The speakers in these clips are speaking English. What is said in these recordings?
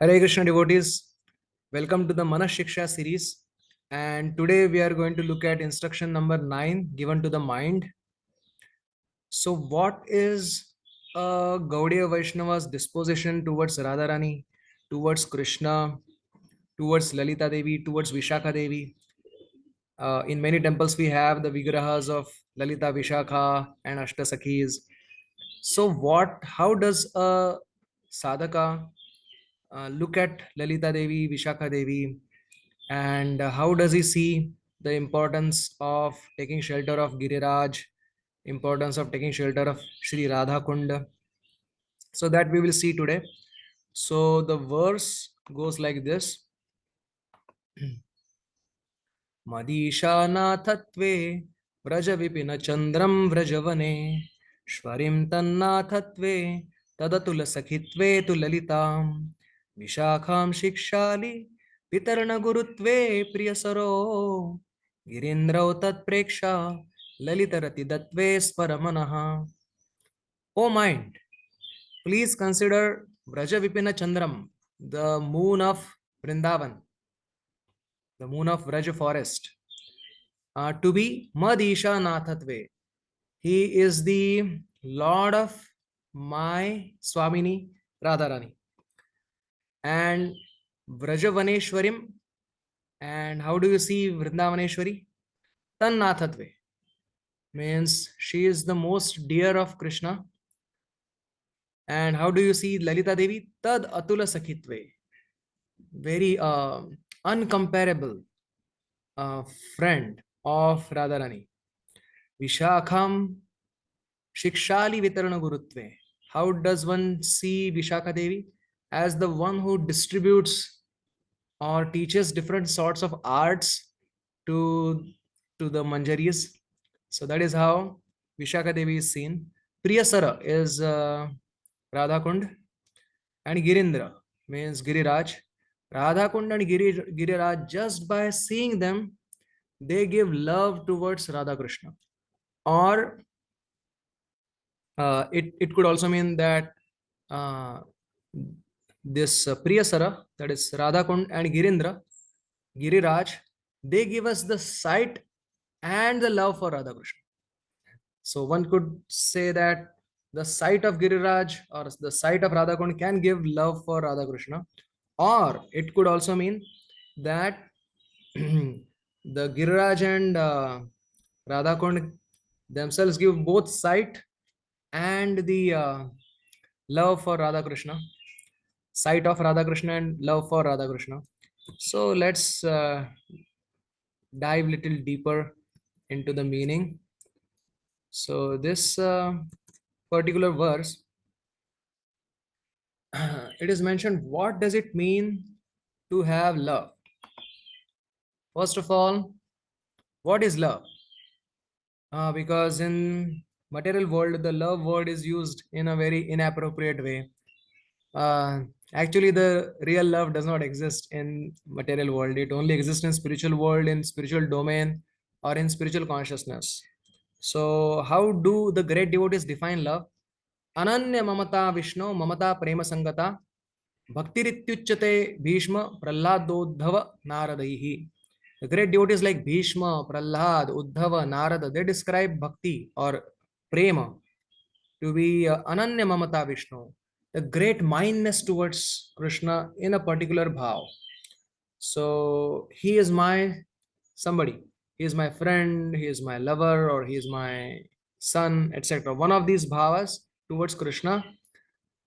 Hare Krishna devotees, welcome to the Manah Shiksha series. And today we are going to look at instruction number 9 given to the mind. So, what is Gaudiya Vaishnava's disposition towards Radharani, towards Krishna, towards Lalita Devi, towards Vishakha Devi? In many temples, we have the Vigrahas of Lalita, Vishakha, and Ashtasakhis. So, how does a sadhaka look at Lalita Devi, Vishakha Devi, and how does he see the importance of taking shelter of Giriraj, importance of taking shelter of Sri Radhakund? So that we will see today. So the verse goes like this: Madishanathatve Vraja Vipina Chandram Vrajavane Shvarim Tannathatve Tadatula Sakhitve Tulalitam Vishakham Shikshali Pitarana Gurutve Priyasaro Girindrau Tat Preksha Lalitarati Datve Sparamanaha. O mind, please consider Vraja Vipina Chandram, the moon of Vrindavan, the moon of Vraja forest, to be Madisha Nathatve. He is the Lord of my Swamini Radharani. And Vrajavaneshwarim. And how do you see Vrindavaneshwari? Tannathatve means she is the most dear of Krishna. And how do you see Lalita Devi? Tad Atula Sakhitve. Very uncomparable friend of Radharani. Vishakham Shikshali Vitarana Gurutve. How does one see Vishakha Devi? As the one who distributes or teaches different sorts of arts to, to the Manjaris. So that is how Vishakha Devi is seen. Priyasara is Radhakund, and Girindra means Giriraj. Radhakund and Giriraj, just by seeing them, they give love towards Radha Krishna. Or it could also mean that this Priyasara, that is Radhakund and Giriraj, they give us the sight and the love for Radha Krishna. So one could say that the sight of Giriraj or the sight of Radhakund can give love for Radha Krishna, or it could also mean that the Giriraj and Radhakund themselves give both sight and the love for Radha Krishna, sight of Radha Krishna and love for Radha Krishna. So let's dive little deeper into the meaning. So this particular verse, it is mentioned, what does it mean to have love? First of all, what is love? Because in material world, the love word is used in a very inappropriate way. Actually, the real love does not exist in material world. It only exists in spiritual world, in spiritual domain, or in spiritual consciousness. So how do the great devotees define love? Ananya mamata Vishnu mamata prema sangata bhaktirityuchyate bhishma prahladodhava naradaihi. The great devotees like Bhishma, Prahlad, Uddhava, Narada, they describe bhakti or prema to be Ananya Mamata Vishnu, the great mindness towards Krishna in a particular bhav. So he is my somebody, he is my friend, he is my lover, or he is my son, etc. One of these bhavas towards Krishna,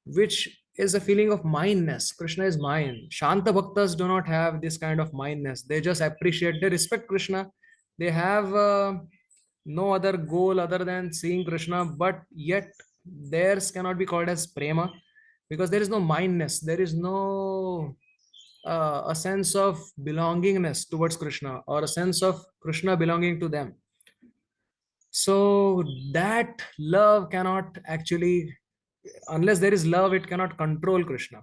which is a feeling of mindness. Krishna is mine. Shanta Bhaktas do not have this kind of mindness. They just appreciate, they respect Krishna. They have no other goal other than seeing Krishna, but yet theirs cannot be called as prema because there is no mindness. There is no a sense of belongingness towards Krishna or a sense of Krishna belonging to them. So that love cannot actually, unless there is love, it cannot control Krishna.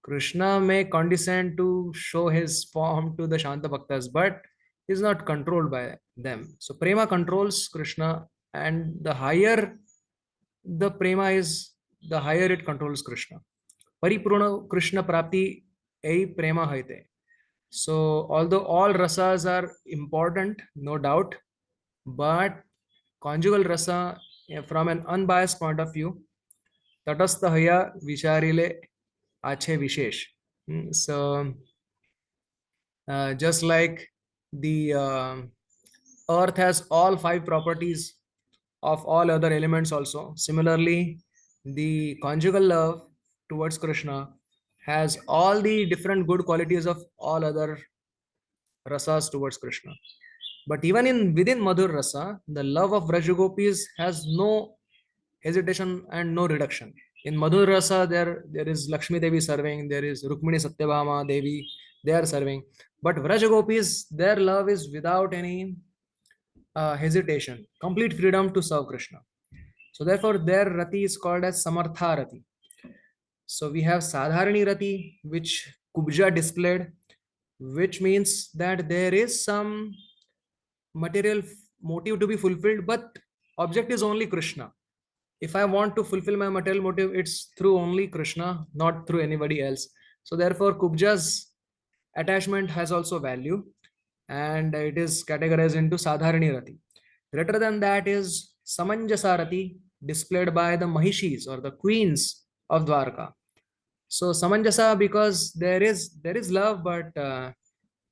Krishna may condescend to show his form to the Shanta Bhaktas, but is not controlled by them. So prema controls Krishna, and the higher the prema is, the higher it controls Krishna. Paripurna Krishna Prapti ei prema haite. So, although all rasas are important, no doubt, but conjugal rasa, from an unbiased point of view, tatastha haya vicharile ache vishesh. So, just like the earth has all five properties of all other elements, also, similarly, the conjugal love towards Krishna has all the different good qualities of all other rasas towards Krishna. But even in within Madhur Rasa, the love of Vrajagopis has no hesitation and no reduction. In Madhur Rasa, there is Lakshmi Devi serving, there is Rukmini Satyabhama Devi, they are serving. But Vrajagopis, their love is without any hesitation, complete freedom to serve Krishna. So therefore, their Rati is called as Samartha Rati. So we have Sadharani Rati, which Kubja displayed, which means that there is some material motive to be fulfilled, but object is only Krishna. If I want to fulfill my material motive, it's through only Krishna, not through anybody else. So therefore, Kubja's attachment has also value, and it is categorized into Sadharani Rati. Greater than that is Samanjasa Rati, displayed by the Mahishis or the queens of Dwarka. So Samanjasa, because there is love, but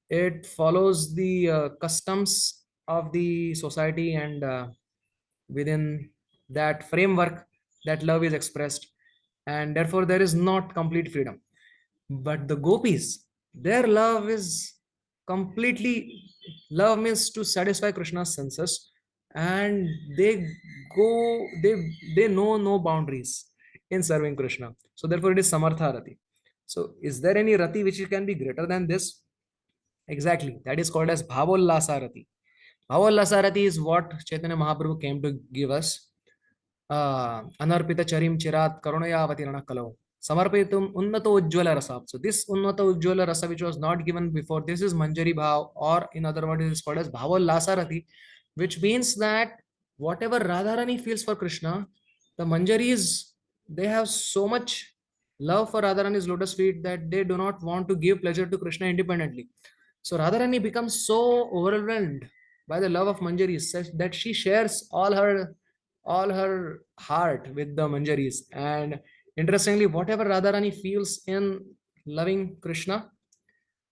it follows the customs of the society, and within that framework that love is expressed, and therefore there is not complete freedom. But the gopis, their love is completely, love means to satisfy Krishna's senses, and they go, they know no boundaries in serving Krishna. So therefore it is Samartha Rati. So is there any Rati which can be greater than this? Exactly, that is called as Bhavollasa Rati. Bhavollasa Rati is what Chaitanya Mahaprabhu came to give us. Anarpita charim chirat karunayavatirana kalau samarpitum unnato ujjwala rasa. So this unnato ujjwala rasa, which was not given before, this is manjari bhav, or in other words, it is called as bhavollasa rati, which means that whatever Radharani feels for Krishna, the manjaris, they have so much love for Radharani's lotus feet that they do not want to give pleasure to Krishna independently. So Radharani becomes so overwhelmed by the love of manjaris such that she shares all her heart with the manjaris. And interestingly, whatever Radharani feels in loving Krishna,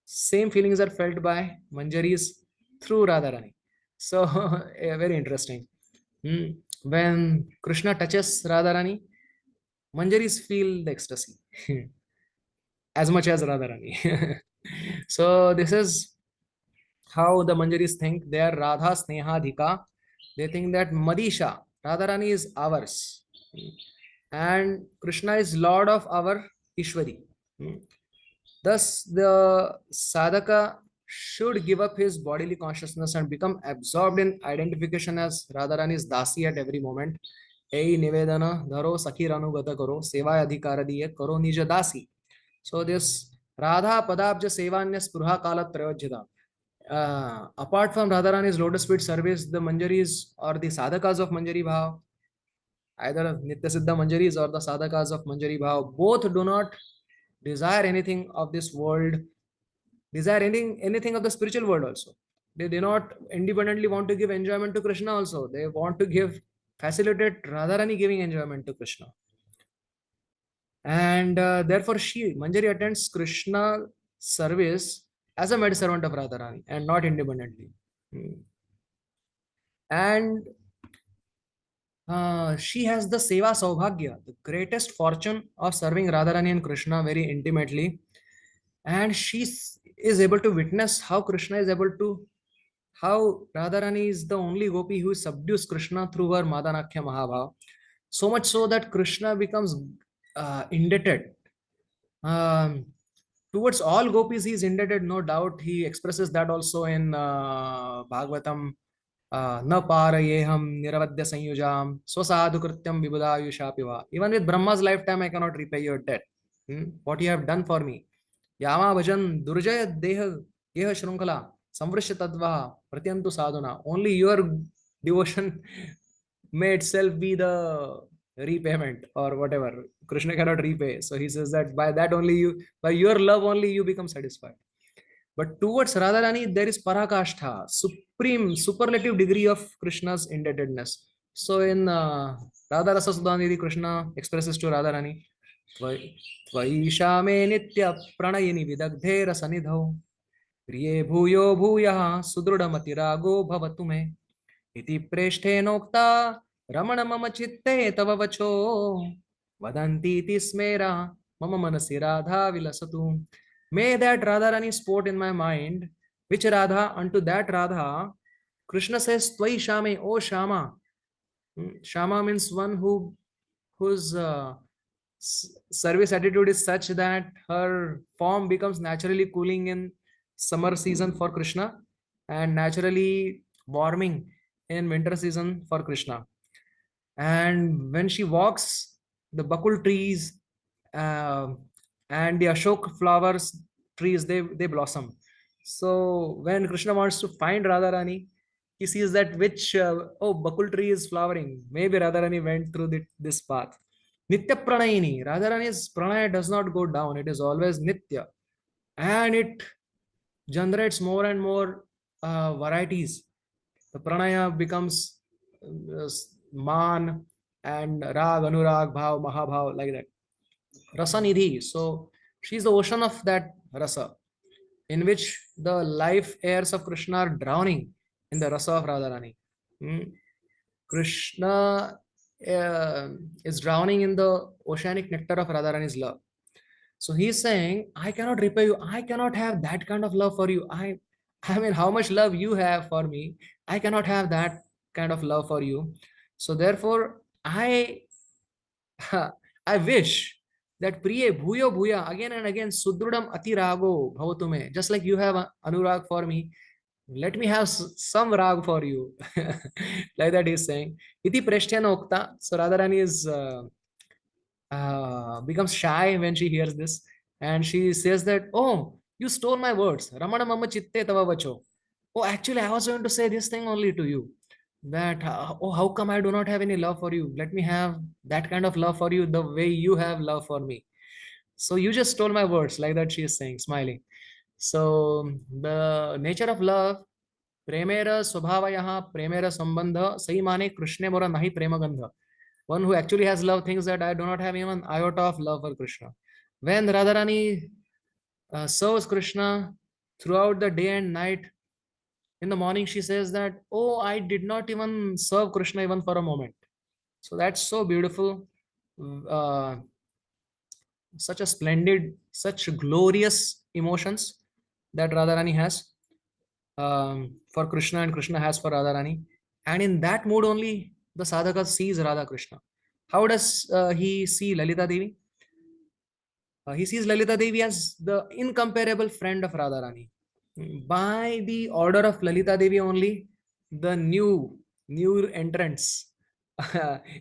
same feelings are felt by manjaris through Radharani. So very interesting. When Krishna touches Radharani, manjaris feel the ecstasy as much as Radharani. So this is how the manjaris think. They are Radha Snehadhika. They think that Madisha, Radharani, is ours, and Krishna is Lord of our Ishwari. Thus, the sadhaka should give up his bodily consciousness and become absorbed in identification as Radharani's dasi at every moment. Ei nivedana dharo sakhi ranugata karo sevaya adhikara diye karo nija dasi. So this Radha Padabja Sevanya Spruha Kala Trayojita. Apart from Radharani's lotus feet service, the manjaris or the sadhakas of manjari bhav, either Nitya Siddha manjaris or the sadhakas of manjari bhav, both do not desire anything of this world, desire anything of the spiritual world also. They do not independently want to give enjoyment to Krishna also. They want to facilitate Radharani giving enjoyment to Krishna. And therefore she, Manjari, attends Krishna service as a maid-servant of Radharani and not independently. And she has the Seva Saubhagya, the greatest fortune of serving Radharani and Krishna very intimately. And she is able to witness how Krishna is able to, how Radharani is the only gopi who subdues Krishna through her Madanakhya Mahabhav. So much so that Krishna becomes indebted. Towards all gopis, he is indebted, no doubt. He expresses that also in Bhagavatam. Na parayeham niravadya sanyujam swasadu krityam vibudayusha piva. Even with Brahma's lifetime, I cannot repay your debt. What you have done for me. Yama bhajan durjaya deha geha shrunkala samvrishya tadvaha pratyantu sadhuna. Only your devotion may itself be the repayment or whatever. Krishna cannot repay. So he says that by that only you, by your love only you become satisfied. But towards Radharani, there is parakashtha, supreme, superlative degree of Krishna's indebtedness. So in Radha Rasa Sudhanidhi, Krishna expresses to Radharani, Tvaisha me nitya pranayini vidagdhe rasanidhau प्रिये भूयो भूयः सुदृढमतिरागो भवतु मे इति प्रेष्ठेनोक्ता रमण मम चित्ते तव वचो वदन्तीति स्मेरा मम मनसि Radha विलसतु. May that Radharani sport in my mind, which Radha unto that Radha, Krishna says, Tvai Shame, O Shama. Shama means one whose service attitude is such that her form becomes naturally cooling in summer season for Krishna and naturally warming in winter season for Krishna. And when she walks, the bakul trees uh, and the ashok flowers trees they blossom. So when Krishna wants to find Radharani, he sees that which oh bakul tree is flowering. Maybe Radharani went through this path. Nitya Pranayini. Radharani's pranaya does not go down. It is always Nitya. And it generates more and more varieties. The pranaya becomes man and rag, anurag, bhav, mahabhav, like that. Rasa nidhi. So she's the ocean of that rasa, in which the life airs of Krishna are drowning in the rasa of Radharani. Krishna is drowning in the oceanic nectar of Radharani's love. So he's saying, I cannot repay you. I cannot have that kind of love for you. I mean, how much love you have for me, I cannot have that kind of love for you. So therefore, I wish that Priye Bhuyo Bhuya again and again Sudrudam Atirago Bhavatume. Just like you have Anurag for me, let me have some rag for you. Like that he's saying. Iti Preshtyana Okta. So Radharani is becomes shy when she hears this, and she says that, oh, you stole my words. Ramana mama chitte tava vacho. Oh, actually, I was going to say this thing only to you. That, oh, how come I do not have any love for you? Let me have that kind of love for you the way you have love for me. So you just stole my words, like that she is saying, smiling. So the nature of love, प्रेमेर स्वभाव यहाँ प्रेमेर संबंध सही माने कृष्णे मोरा नहीं प्रेम गंध. One who actually has love thinks that I do not have even iota of love for Krishna. When Radharani serves Krishna throughout the day and night, in the morning she says that, oh, I did not even serve Krishna even for a moment. So that's so beautiful. Uh, Such a splendid, such glorious emotions that Radharani has for Krishna and Krishna has for Radharani. And in that mood only, the sadhaka sees Radha Krishna. How does he see Lalita Devi? He sees Lalita Devi as the incomparable friend of Radharani. By the order of Lalita Devi only, the new entrants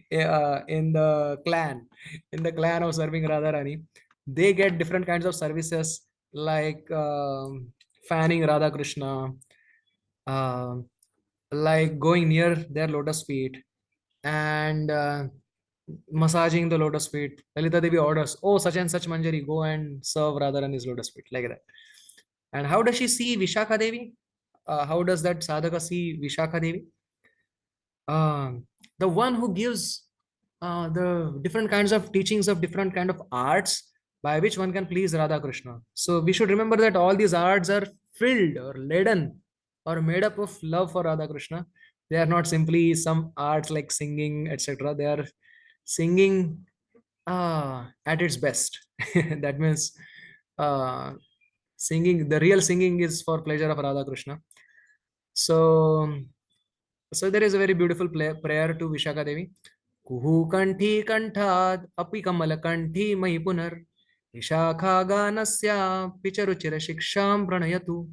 in the clan of serving Radharani, they get different kinds of services like fanning Radha Krishna, uh, like going near their lotus feet and massaging the lotus feet. Lalita Devi orders, oh, such and such Manjari, go and serve Radharani's lotus feet, like that. And how does she see Vishakha Devi? How does that sadhaka see Vishakha Devi? The one who gives the different kinds of teachings of different kind of arts by which one can please Radha Krishna. So we should remember that all these arts are filled or laden or made up of love for Radha Krishna. They are not simply some arts like singing, etc. They are singing at its best. That means uh, singing, the real singing is for pleasure of Radha Krishna. So, so there is a very beautiful prayer to Vishakha Devi. Kuhu kanthi kanthat api kamal kanthi mai punar Vishakha ganasya picharuchira shiksham pranayatu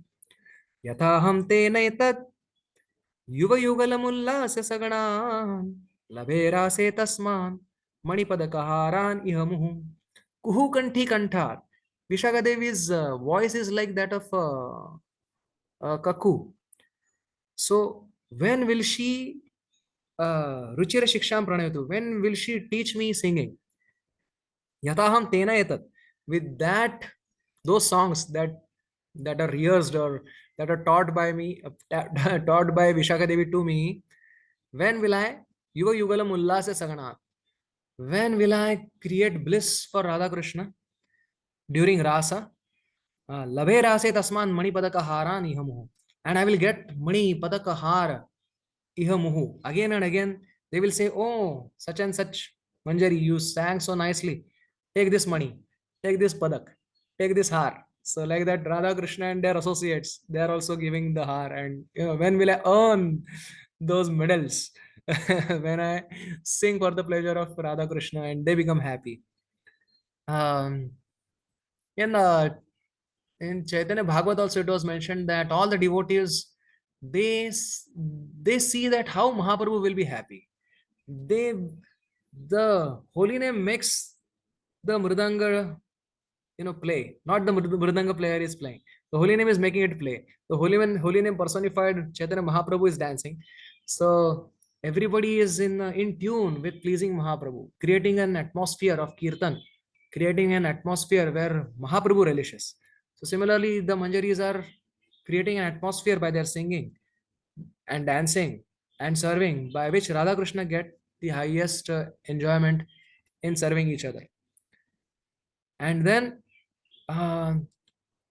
yataham te naitat युव युगलमुल्लास सगणान लभेरा से तस्मान मणिपद कहारान इह मुहु कुहू कंठी कंठार. Vishakha Devi's voice is like that of a cuckoo. So when will she Ruchira Shiksham Pranayatu. When will she teach me singing? Yataham Tena Etat. With that, those songs that are rehearsed or that are taught by me, taught by Vishakha Devi to me, when will I Yuga Yugalam Ullasa Sagana? When will I create bliss for Radha Krishna during Rasa? Labhe Rase Tasman Mani Padaka Haran Ihamuhu. And I will get Mani Padaka Hara Ihamuhu. Again and again, they will say, oh, such and such Manjari, you sang so nicely. Take this money, take this Padak, take this har. So, like that, Radha Krishna and their associates, they are also giving the har. And when will I earn those medals? When I sing for the pleasure of Radha Krishna and they become happy. Um, in in Chaitanya Bhagavat also it was mentioned that all the devotees they they see that how Mahaprabhu will be happy. They the holy name makes the mridanga play, not the mridanga player is playing. The holy name is making it play. The holy name personified Chaitanya Mahaprabhu is dancing. So everybody is in tune with pleasing Mahaprabhu, creating an atmosphere of kirtan, creating an atmosphere where Mahaprabhu relishes. So similarly, the Manjaris are creating an atmosphere by their singing and dancing and serving, by which Radha Krishna get the highest enjoyment in serving each other. And then uh,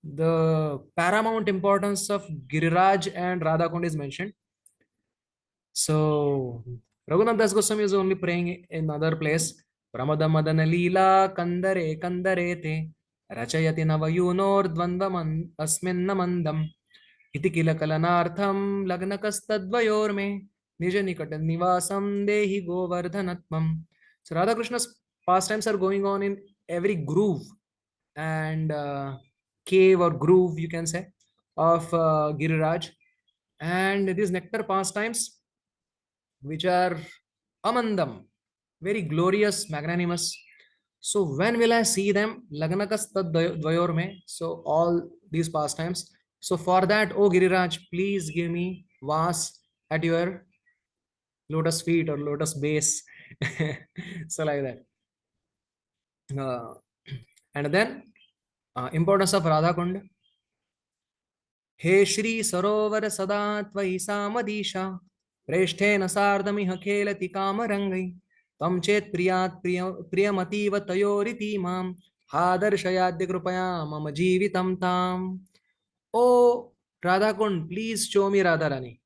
the paramount importance of Giriraj and Radhakund is mentioned. So Raghunath Das Goswami is only praying in another place. Pramada Madana Leela Kandare Kandare Te Rachayati Navayunor Dvandaman Asminna Mandam Iti Kila Kalanartham Lagnakastadvayorme Nija Nikata Nivasam Dehi Govardhanatmam. So Radha Krishna's pastimes are going on in every groove and cave or groove, you can say, of Giriraj. And these nectar pastimes, which are amandam, very glorious, magnanimous. So when will I see them? Lagnakas dvayor mein. So all these pastimes. So for that, oh Giriraj, please give me vas at your lotus feet or lotus base. So like that. Uh, and then importance of Radhakund. हे श्री सरोवर सदा त्वयि सामदीशा प्रेष्ठेन सार्धमिह खेलति कामरङ्गै त्वं चेत् प्रियात् प्रियमतीव तयोरिति मां हादर्शयाद्य कृपया मम जीवितं ताम्. Oh Radhakund, please show me Radharani.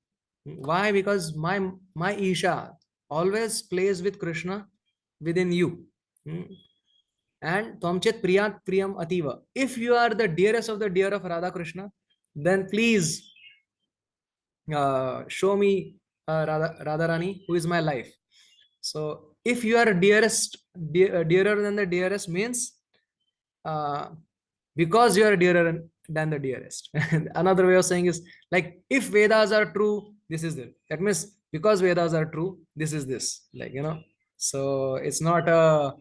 Why? Because my Isha always plays with Krishna within you. And Twamchet Priyat Priyam Ativa. If you are the dearest of the dear of Radha Krishna, then please show me Radharani, who is my life. So if you are dearer than the dearest means uh, because you are dearer than the dearest. Another way of saying is like if Vedas are true, this is it. That means because Vedas are true, this is this. Like so it's not a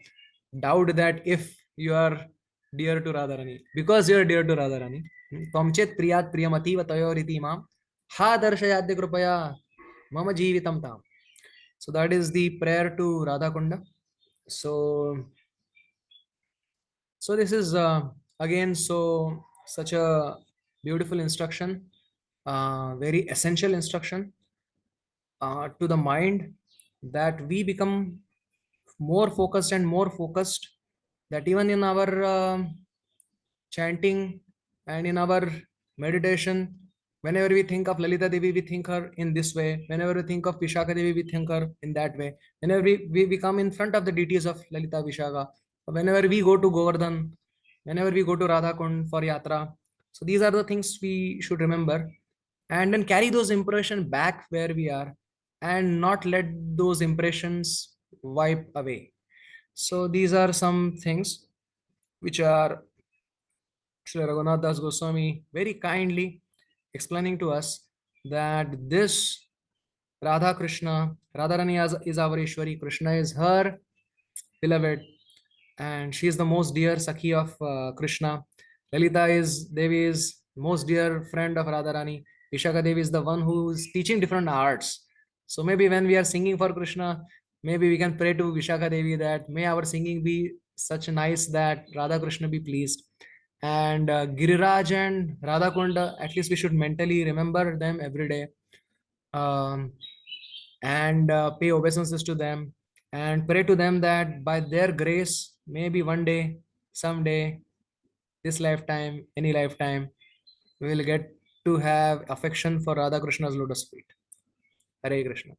doubt that if you are dear to Radharani, because you are dear to Radharani, Tvamchet Priyat Priyamativa Tayoriti Mam Ha Darshayadya Krupaya Mama Jeevitam Tam. So that is the prayer to Radhakunda. So this is again such a beautiful instruction, very essential instruction to the mind, that we become more focused and more focused, that even in our chanting and in our meditation, whenever we think of Lalita Devi, we think her in this way. Whenever we think of Vishakha Devi, we think her in that way. Whenever we come in front of the deities of Lalita Vishakha, whenever we go to Govardhan, whenever we go to Radhakund for Yatra. So these are the things we should remember, and then carry those impressions back where we are and not let those impressions wipe away. So these are some things which are Sri Raghunath Das Goswami very kindly explaining to us that this Radha Krishna, Radharani is our Ishwari, Krishna is her beloved, and she is the most dear Sakhi of Krishna. Lalita is Devi is most dear friend of Radharani. Vishakha Devi is the one who is teaching different arts. So maybe when we are singing for Krishna, maybe we can pray to Vishakha Devi that may our singing be such nice that Radha Krishna be pleased. And Giriraj and Radhakund, at least we should mentally remember them every day, um, and pay obeisances to them, and pray to them that by their grace, maybe one day, someday, this lifetime, any lifetime, we will get to have affection for Radha Krishna's lotus feet. Hare Krishna.